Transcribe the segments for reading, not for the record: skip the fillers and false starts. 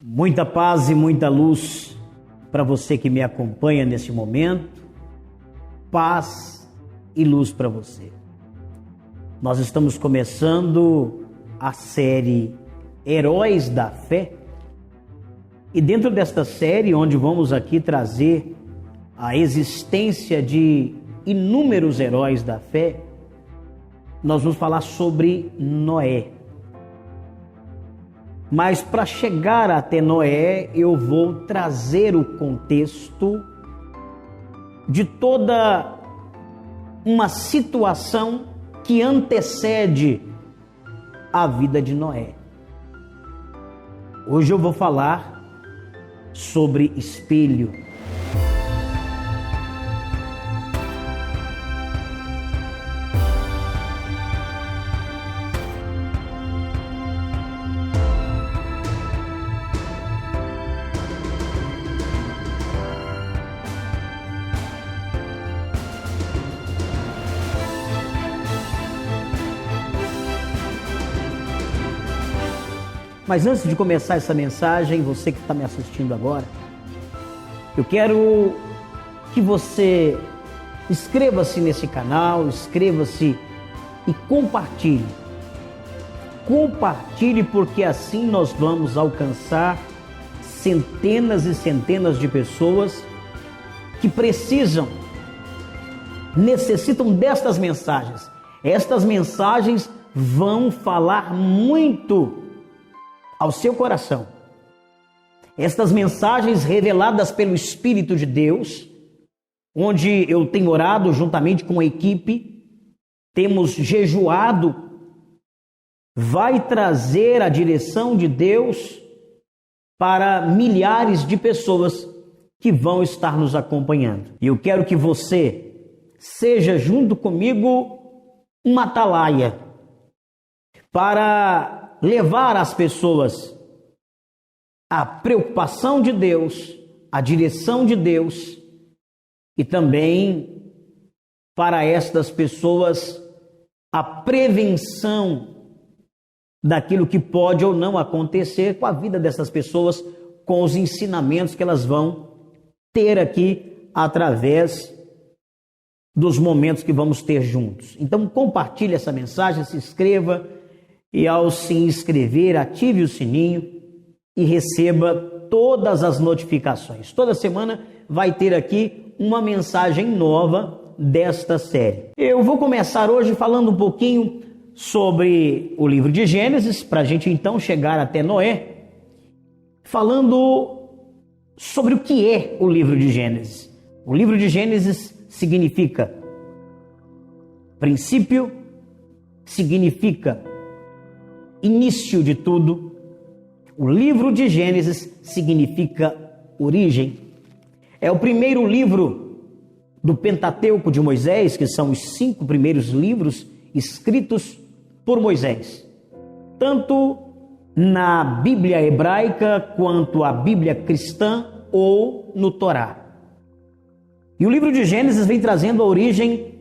Muita paz e muita luz para você que me acompanha nesse momento. Paz e luz para você. Nós estamos começando a série Heróis da Fé. E dentro desta série, onde vamos aqui trazer a existência de inúmeros heróis da fé, nós vamos falar sobre Noé. Mas para chegar até Noé, eu vou trazer o contexto de toda uma situação que antecede a vida de Noé. Hoje eu vou falar sobre espelho. Mas antes de começar essa mensagem, você que está me assistindo agora, eu quero que você inscreva-se nesse canal, inscreva-se e compartilhe. Compartilhe, porque assim nós vamos alcançar centenas e centenas de pessoas que necessitam destas mensagens. Estas mensagens vão falar muito ao seu coração. Estas mensagens reveladas pelo Espírito de Deus, onde eu tenho orado juntamente com a equipe, temos jejuado, vai trazer a direção de Deus para milhares de pessoas que vão estar nos acompanhando. E eu quero que você seja junto comigo uma atalaia para levar às pessoas a preocupação de Deus, a direção de Deus, e também para estas pessoas a prevenção daquilo que pode ou não acontecer com a vida dessas pessoas, com os ensinamentos que elas vão ter aqui através dos momentos que vamos ter juntos. Então compartilhe essa mensagem, se inscreva, e ao se inscrever, ative o sininho e receba todas as notificações. Toda semana vai ter aqui uma mensagem nova desta série. Eu vou começar hoje falando um pouquinho sobre o livro de Gênesis, para a gente então chegar até Noé, falando sobre o que é o livro de Gênesis. O livro de Gênesis significa princípio, significa início de tudo. O livro de Gênesis significa origem. É o primeiro livro do Pentateuco de Moisés, que são os 5 primeiros livros escritos por Moisés. Tanto na Bíblia hebraica quanto a Bíblia cristã ou no Torá. E o livro de Gênesis vem trazendo a origem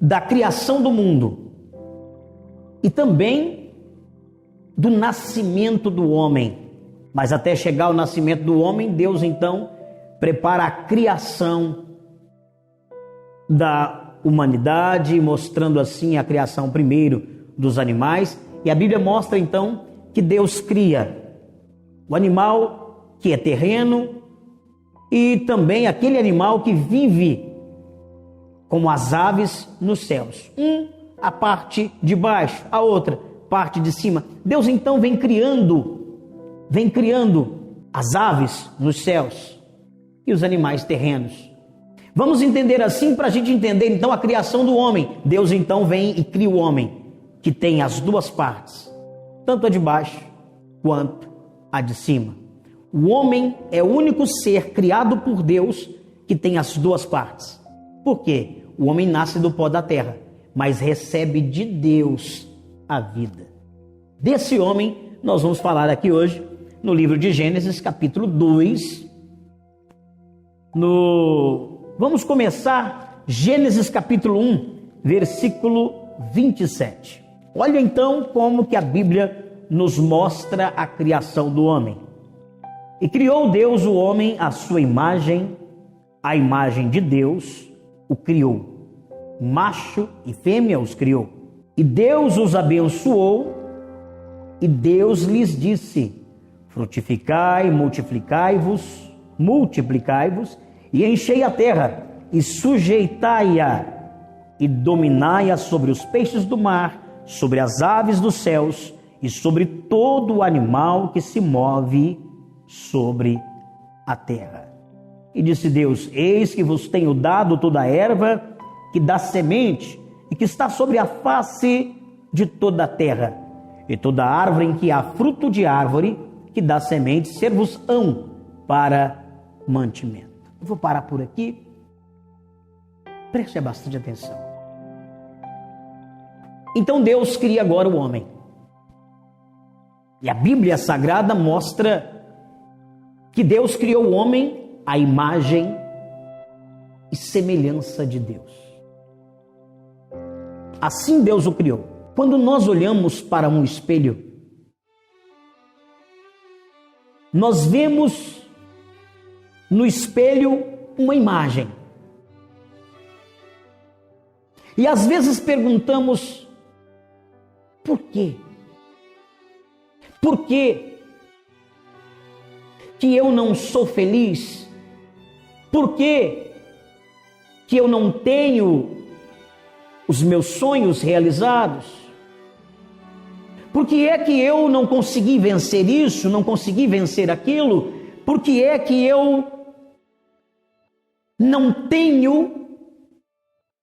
da criação do mundo e também do nascimento do homem. Mas até chegar ao nascimento do homem, Deus então prepara a criação da humanidade, mostrando assim a criação primeiro dos animais. E a Bíblia mostra então que Deus cria o animal que é terreno e também aquele animal que vive como as aves nos céus. A parte de baixo, a outra parte de cima. Deus então vem criando as aves nos céus e os animais terrenos. Vamos entender assim para a gente entender então a criação do homem. Deus então vem e cria o homem, que tem as duas partes, tanto a de baixo quanto a de cima. O homem é o único ser criado por Deus que tem as duas partes. Por quê? O homem nasce do pó da terra, mas recebe de Deus a vida. Desse homem nós vamos falar aqui hoje no livro de Gênesis, capítulo 2. Vamos começar Gênesis capítulo 1, versículo 27. Olha então como que a Bíblia nos mostra a criação do homem. E criou Deus o homem à sua imagem, a imagem de Deus o criou. Macho e fêmea os criou. E Deus os abençoou, e Deus lhes disse: frutificai, multiplicai-vos, e enchei a terra, e sujeitai-a, e dominai-a sobre os peixes do mar, sobre as aves dos céus, e sobre todo o animal que se move sobre a terra. E disse Deus: eis que vos tenho dado toda a erva que dá semente e que está sobre a face de toda a terra, e toda árvore em que há fruto de árvore que dá semente, ser-vos-ão para mantimento. Eu vou parar por aqui. Preste bastante atenção. Então Deus cria agora o homem. E a Bíblia Sagrada mostra que Deus criou o homem à imagem e semelhança de Deus. Assim Deus o criou. Quando nós olhamos para um espelho, nós vemos no espelho uma imagem. E às vezes perguntamos: por quê? Por que eu não sou feliz? Por que eu não tenho os meus sonhos realizados? Por que é que eu não consegui vencer isso, não consegui vencer aquilo? Por que é que eu não tenho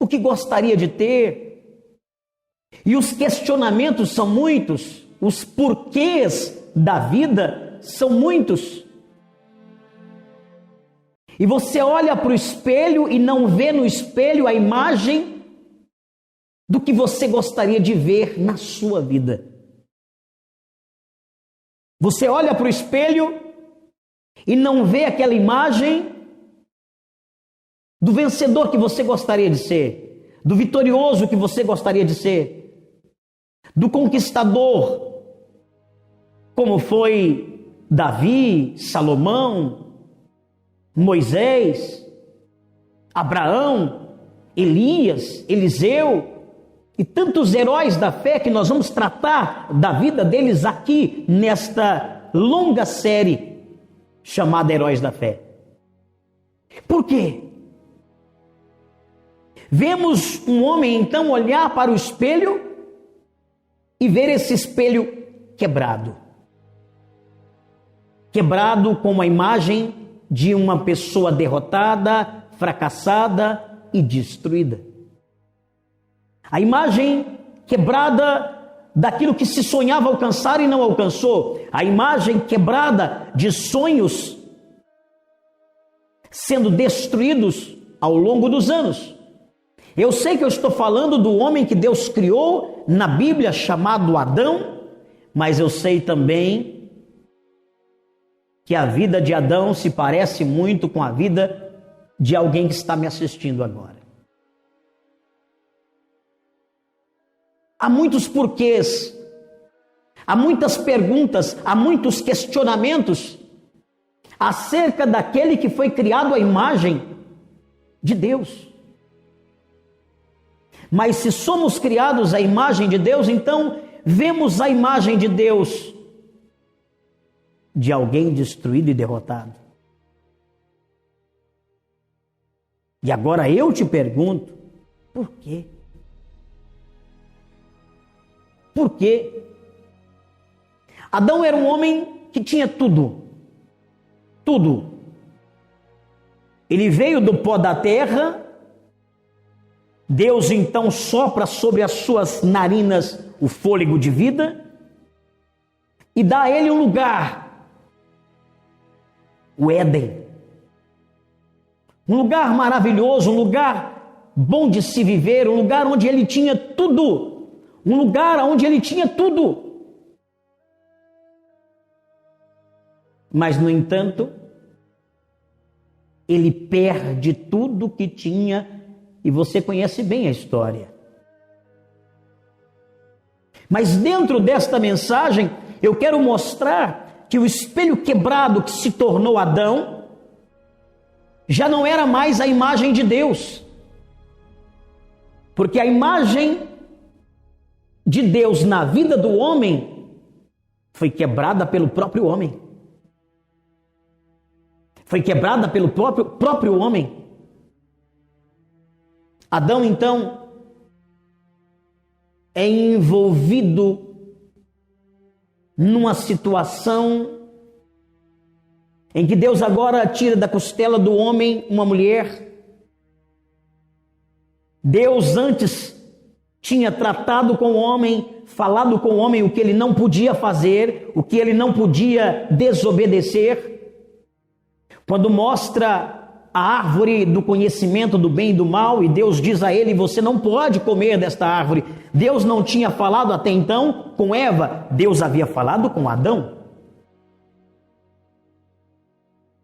o que gostaria de ter? E os questionamentos são muitos, os porquês da vida são muitos. E você olha para o espelho e não vê no espelho a imagem do que você gostaria de ver na sua vida. Você olha para o espelho e não vê aquela imagem do vencedor que você gostaria de ser, do vitorioso que você gostaria de ser, do conquistador, como foi Davi, Salomão, Moisés, Abraão, Elias, Eliseu e tantos heróis da fé que nós vamos tratar da vida deles aqui nesta longa série chamada Heróis da Fé. Por quê? Vemos um homem então olhar para o espelho e ver esse espelho quebrado. Quebrado com a imagem de uma pessoa derrotada, fracassada e destruída. A imagem quebrada daquilo que se sonhava alcançar e não alcançou. A imagem quebrada de sonhos sendo destruídos ao longo dos anos. Eu sei que eu estou falando do homem que Deus criou na Bíblia chamado Adão, mas eu sei também que a vida de Adão se parece muito com a vida de alguém que está me assistindo agora. Há muitos porquês, há muitas perguntas, há muitos questionamentos acerca daquele que foi criado à imagem de Deus. Mas se somos criados à imagem de Deus, então vemos a imagem de Deus de alguém destruído e derrotado. E agora eu te pergunto, por quê? Por quê? Adão era um homem que tinha tudo. Tudo. Ele veio do pó da terra. Deus então sopra sobre as suas narinas o fôlego de vida e dá a ele um lugar, o Éden. Um lugar maravilhoso, um lugar bom de se viver, um lugar onde ele tinha tudo. Um lugar onde ele tinha tudo. Mas, no entanto, ele perde tudo que tinha, e você conhece bem a história. Mas dentro desta mensagem, eu quero mostrar que o espelho quebrado que se tornou Adão já não era mais a imagem de Deus, porque a imagem de Deus na vida do homem foi quebrada pelo próprio homem. Foi quebrada pelo próprio homem. Adão, então, é envolvido numa situação em que Deus agora tira da costela do homem uma mulher. Deus antes tinha tratado com o homem, falado com o homem o que ele não podia fazer, o que ele não podia desobedecer. Quando mostra a árvore do conhecimento do bem e do mal, e Deus diz a ele: você não pode comer desta árvore. Deus não tinha falado até então com Eva, Deus havia falado com Adão.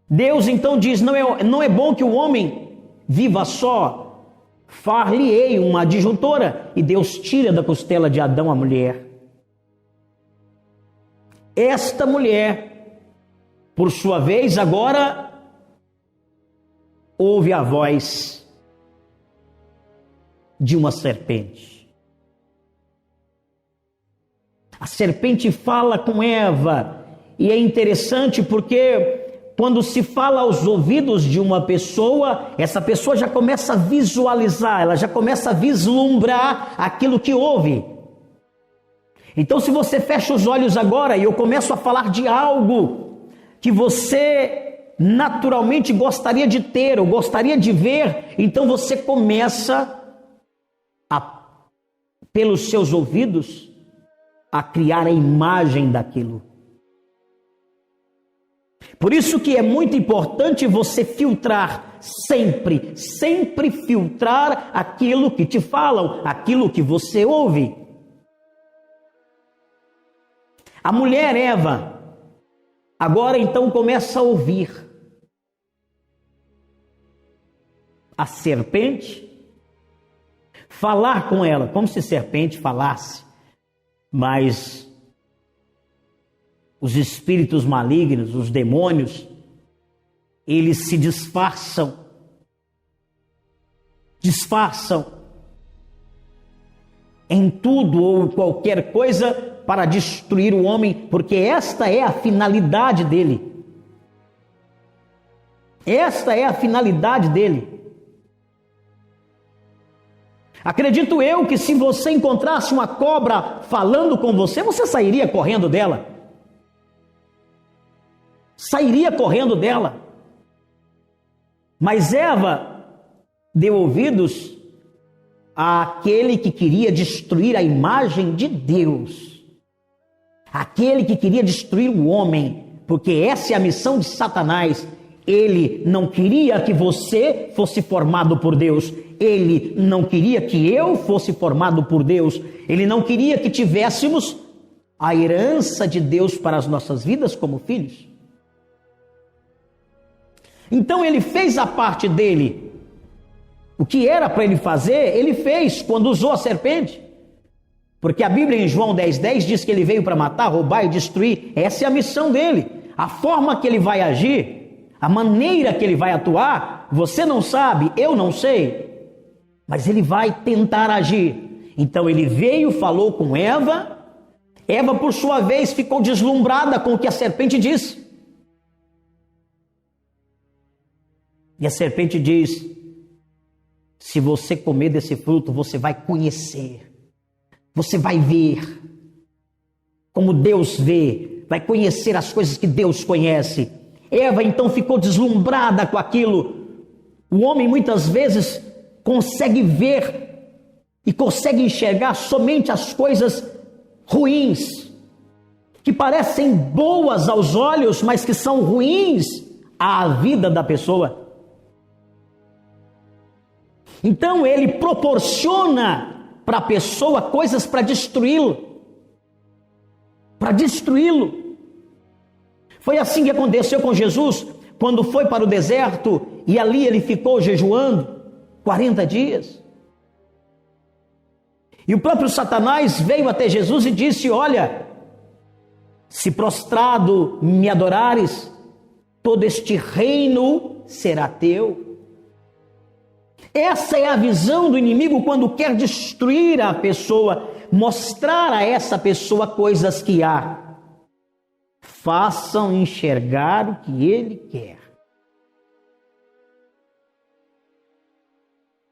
Deus então diz: não é bom que o homem viva só, far-lhe-ei uma adjuntora, e Deus tira da costela de Adão a mulher. Esta mulher, por sua vez, agora ouve a voz de uma serpente. A serpente fala com Eva, e é interessante porque quando se fala aos ouvidos de uma pessoa, essa pessoa já começa a visualizar, ela já começa a vislumbrar aquilo que ouve. Então, se você fecha os olhos agora e eu começo a falar de algo que você naturalmente gostaria de ter ou gostaria de ver, então você começa pelos seus ouvidos, a criar a imagem daquilo. Por isso que é muito importante você filtrar sempre filtrar aquilo que te falam, aquilo que você ouve. A mulher Eva agora então começa a ouvir a serpente falar com ela, como se serpente falasse, mas os espíritos malignos, os demônios, eles se disfarçam em tudo ou qualquer coisa para destruir o homem, porque esta é a finalidade dele. Esta é a finalidade dele. Acredito eu que se você encontrasse uma cobra falando com você, você sairia correndo dela. Sairia correndo dela. Mas Eva deu ouvidos àquele que queria destruir a imagem de Deus. Aquele que queria destruir o homem, porque essa é a missão de Satanás. Ele não queria que você fosse formado por Deus. Ele não queria que eu fosse formado por Deus. Ele não queria que tivéssemos a herança de Deus para as nossas vidas como filhos. Então ele fez a parte dele. O que era para ele fazer, ele fez quando usou a serpente. Porque a Bíblia em João 10:10 diz que ele veio para matar, roubar e destruir. Essa é a missão dele. A forma que ele vai agir, a maneira que ele vai atuar, você não sabe, eu não sei. Mas ele vai tentar agir. Então ele veio, falou com Eva. Eva, por sua vez, ficou deslumbrada com o que a serpente disse. E a serpente diz: se você comer desse fruto, você vai conhecer. Você vai ver como Deus vê. Vai conhecer as coisas que Deus conhece. Eva então ficou deslumbrada com aquilo. O homem muitas vezes consegue ver e consegue enxergar somente as coisas ruins, que parecem boas aos olhos, mas que são ruins à vida da pessoa. Então ele proporciona para a pessoa coisas para destruí-lo. Foi assim que aconteceu com Jesus, quando foi para o deserto e ali ele ficou jejuando 40 dias. E o próprio Satanás veio até Jesus e disse: olha, Se prostrado me adorares, todo este reino será teu. Essa é a visão do inimigo quando quer destruir a pessoa, mostrar a essa pessoa coisas que há. Façam enxergar o que ele quer.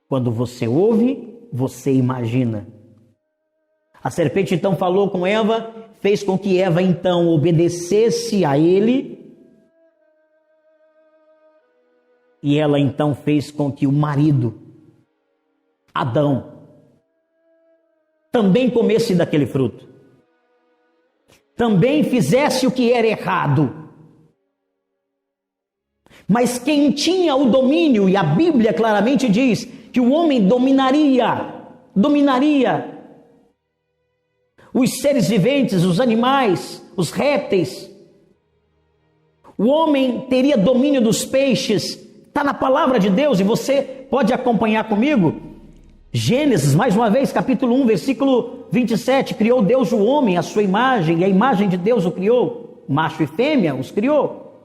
Quando você ouve, você imagina. A serpente então falou com Eva, fez com que Eva então obedecesse a ele. E ela então fez com que o marido, Adão, também comesse daquele fruto. Também fizesse o que era errado. Mas quem tinha o domínio, e a Bíblia claramente diz que o homem dominaria os seres viventes, os animais, os répteis. O homem teria domínio dos peixes. Está na palavra de Deus e você pode acompanhar comigo. Gênesis, mais uma vez, capítulo 1, versículo 27. Criou Deus o homem, a sua imagem, e a imagem de Deus o criou. Macho e fêmea os criou.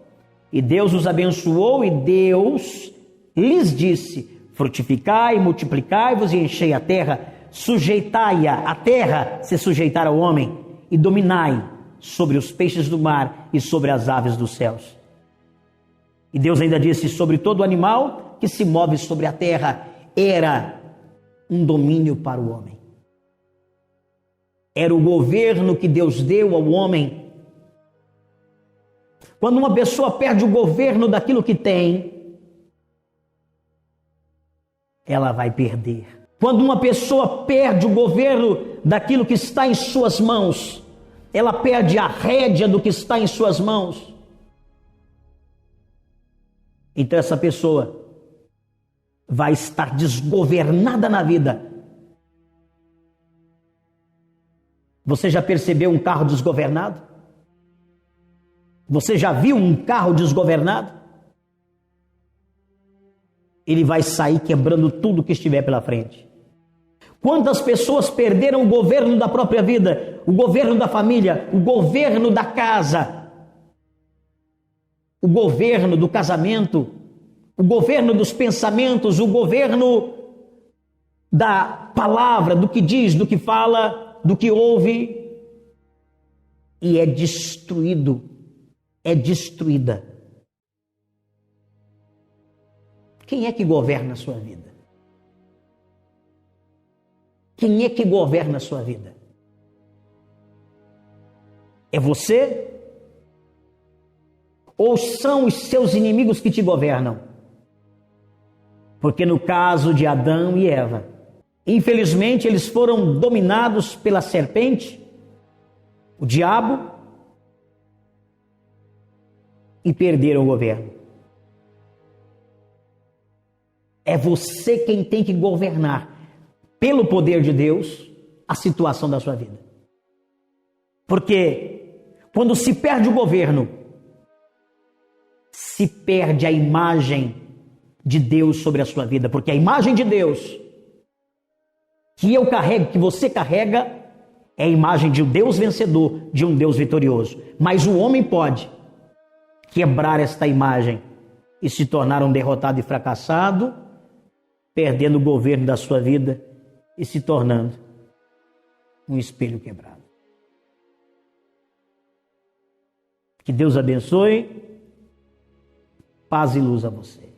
E Deus os abençoou e Deus lhes disse: frutificai, multiplicai-vos e enchei a terra, sujeitai-a, a terra se sujeitar ao homem, e dominai sobre os peixes do mar e sobre as aves dos céus. E Deus ainda disse: sobre todo animal que se move sobre a terra. Era um domínio para o homem. Era o governo que Deus deu ao homem. Quando uma pessoa perde o governo daquilo que tem, ela vai perder. Quando uma pessoa perde o governo daquilo que está em suas mãos, ela perde a rédea do que está em suas mãos. Então essa pessoa vai estar desgovernada na vida. Você já percebeu um carro desgovernado? Você já viu um carro desgovernado? Ele vai sair quebrando tudo que estiver pela frente. Quantas pessoas perderam o governo da própria vida, o governo da família, o governo da casa, o governo do casamento, o governo dos pensamentos, o governo da palavra, do que diz, do que fala, do que ouve, e é destruído, é destruída. Quem é que governa a sua vida? Quem é que governa a sua vida? É você? Ou são os seus inimigos que te governam? Porque no caso de Adão e Eva, infelizmente eles foram dominados pela serpente, o diabo, e perderam o governo. É você quem tem que governar, pelo poder de Deus, a situação da sua vida. Porque quando se perde o governo, se perde a imagem de Deus sobre a sua vida. Porque a imagem de Deus que eu carrego, que você carrega, é a imagem de um Deus vencedor, de um Deus vitorioso. Mas o homem pode quebrar esta imagem e se tornar um derrotado e fracassado, perdendo o governo da sua vida e se tornando um espelho quebrado. Que Deus abençoe, paz e luz a você.